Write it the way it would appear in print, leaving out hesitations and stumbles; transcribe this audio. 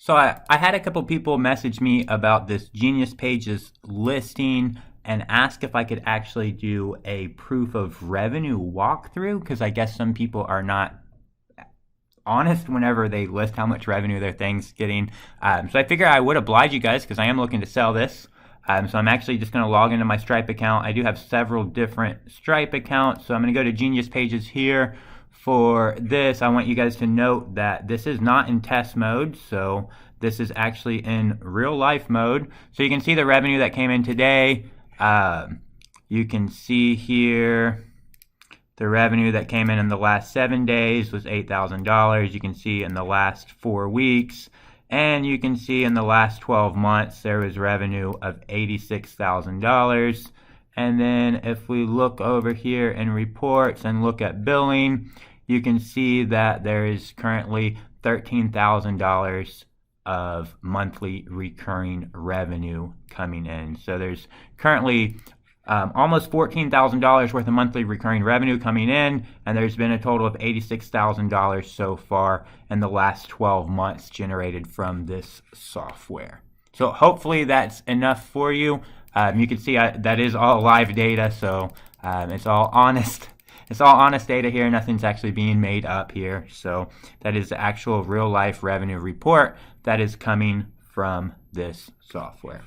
So I had a couple people message me about this Genius Pages listing and ask if I could actually do a proof of revenue walkthrough, because I guess some people are not honest whenever they list how much revenue their thing's getting. So I figure I would oblige you guys because I am looking to sell this. So I'm actually just going to log into my Stripe account. I do have several different Stripe accounts. So I'm going to go to Genius Pages here. For this, I want you guys to note that this is not in test mode, so this is actually in real life mode. So you can see the revenue that came in today. You can see here the revenue that came in the last 7 days was $8,000. You can see in the last 4 weeks, and you can see in the last 12 months there was revenue of $86,000. And then if we look over here in reports and look at billing, you can see that there is currently $13,000 of monthly recurring revenue coming in. So there's currently almost $14,000 worth of monthly recurring revenue coming in, and there's been a total of $86,000 so far in the last 12 months generated from this software. So hopefully that's enough for you. You can see that is all live data, so it's all honest. It's all honest data here. Nothing's actually being made up here. So that is the actual real life revenue report that is coming from this software.